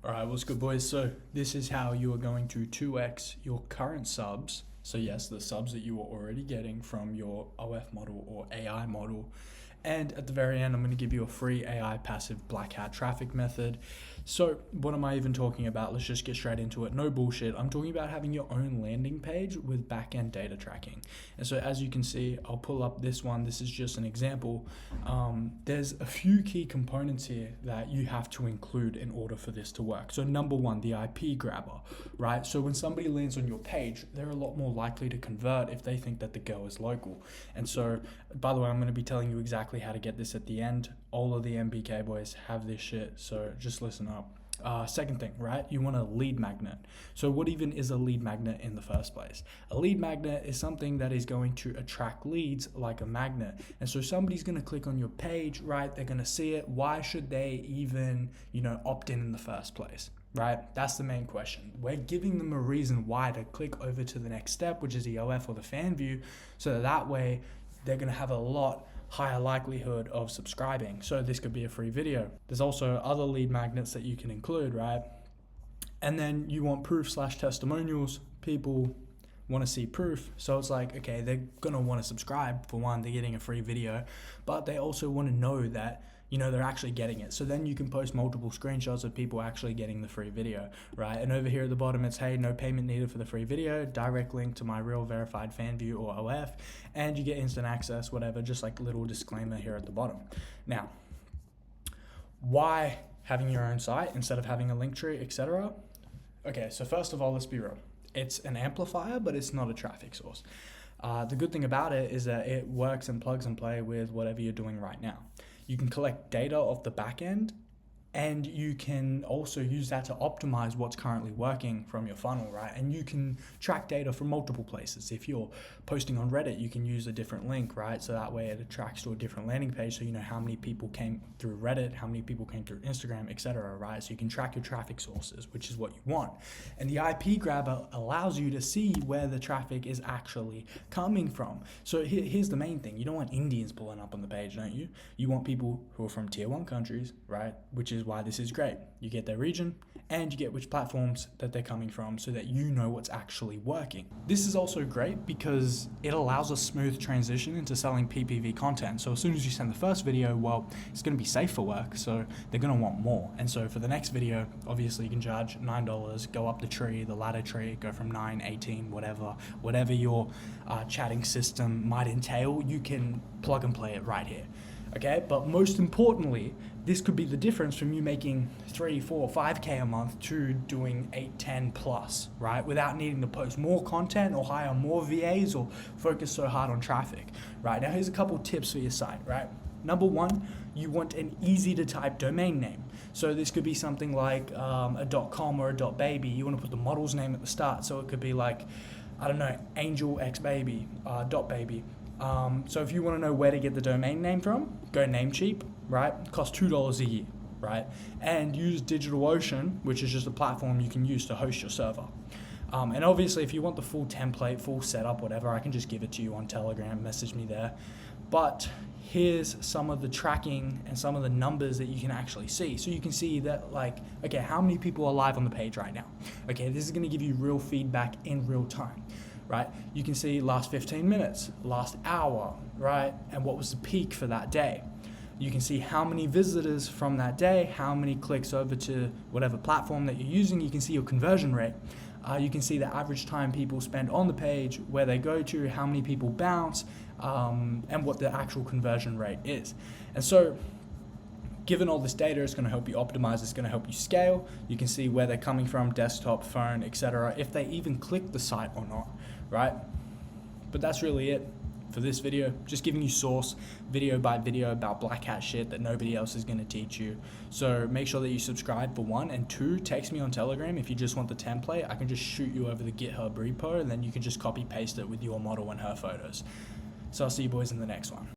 Alright, what's good, boys? So this is how you are going to 2x your current subs. So yes, the subs that you are already getting from your OF model or AI model. And at the very end, I'm going to give you a free AI passive black hat traffic method. So what am I even talking about? Let's just get straight into it. No bullshit. I'm talking about having your own landing page with backend data tracking. And so as you can see, I'll pull up this one. This is just an example. There's a few key components here that you have to include in order for this to work. So number one, the IP grabber, right? So when somebody lands on your page, they're a lot more likely to convert if they think that the girl is local. And so, by the way, I'm going to be telling you exactly how to get this at the end. All of the MBK boys have this shit, so just listen up. Second thing, right? You want a lead magnet. So what even is a lead magnet in the first place? A lead magnet is something that is going to attract leads like a magnet. And so somebody's going to click on your page, right? They're going to see it. Why should they even, opt in the first place? Right? That's the main question. We're giving them a reason why to click over to the next step, which is the OF or the Fanvue, so that way they're going to have a lot higher likelihood of subscribing. So this could be a free video. There's also other lead magnets that you can include, right? And then you want proof/testimonials. People want to see proof. So it's like, okay, they're going to want to subscribe. For one, they're getting a free video, but they also want to know that they're actually getting it. So then you can post multiple screenshots of people actually getting the free video, right? And over here at the bottom, it's, hey, no payment needed for the free video, direct link to my real verified Fanvue or OF, and you get instant access, whatever, just like a little disclaimer here at the bottom. Now, why having your own site instead of having a link tree, etc.? Okay, so first of all, let's be real. It's an amplifier, but it's not a traffic source. The good thing about it is that it works and plugs and play with whatever you're doing right now. You can collect data off the back end, and you can also use that to optimize what's currently working from your funnel, right? And you can track data from multiple places. If you're posting on Reddit, you can use a different link, right? So that way it attracts to a different landing page, so you know how many people came through Reddit, how many people came through Instagram, etc., right? So you can track your traffic sources, which is what you want. And the IP grabber allows you to see where the traffic is actually coming from. So here's the main thing. You don't want Indians pulling up on the page, don't you? You want people who are from tier 1 countries, right? Which is why this is great. You get their region and you get which platforms that they're coming from, so that you know what's actually working. This is also great because it allows a smooth transition into selling PPV content. So as soon as you send the first video, well, it's going to be safe for work, so they're going to want more. And so for the next video, obviously you can charge $9, go up the tree, the ladder tree, go from 9, 18, whatever your chatting system might entail, you can plug and play it right here. Okay, but most importantly, this could be the difference from you making 3, 4, 5K a month to doing 8, 10 plus, right? Without needing to post more content or hire more VAs or focus so hard on traffic, right? Now here's a couple tips for your site, right? Number one, you want an easy to type domain name. So this could be something like a .com or a .baby. You want to put the model's name at the start. So it could be like, I don't know, Angel X Baby, .baby. So if you want to know where to get the domain name from, go Namecheap, right? It costs $2 a year, right? And use DigitalOcean, which is just a platform you can use to host your server. And obviously, if you want the full template, full setup, whatever, I can just give it to you on Telegram, message me there. But here's some of the tracking and some of the numbers that you can actually see. So you can see that, like, okay, how many people are live on the page right now? Okay, this is going to give you real feedback in real time. Right? You can see last 15 minutes, last hour, right? And what was the peak for that day? You can see how many visitors from that day, how many clicks over to whatever platform that you're using. You can see your conversion rate. You can see the average time people spend on the page, where they go to, how many people bounce, and what the actual conversion rate is. And so, given all this data, it's going to help you optimize, it's going to help you scale. You can see where they're coming from, desktop, phone, etc., if they even click the site or not, right? But that's really it for this video. Just giving you source, video by video, about black hat shit that nobody else is going to teach you. So make sure that you subscribe, for one, and two, text me on Telegram if you just want the template. I can just shoot you over the GitHub repo, and then you can just copy paste it with your model and her photos. So I'll see you boys in the next one.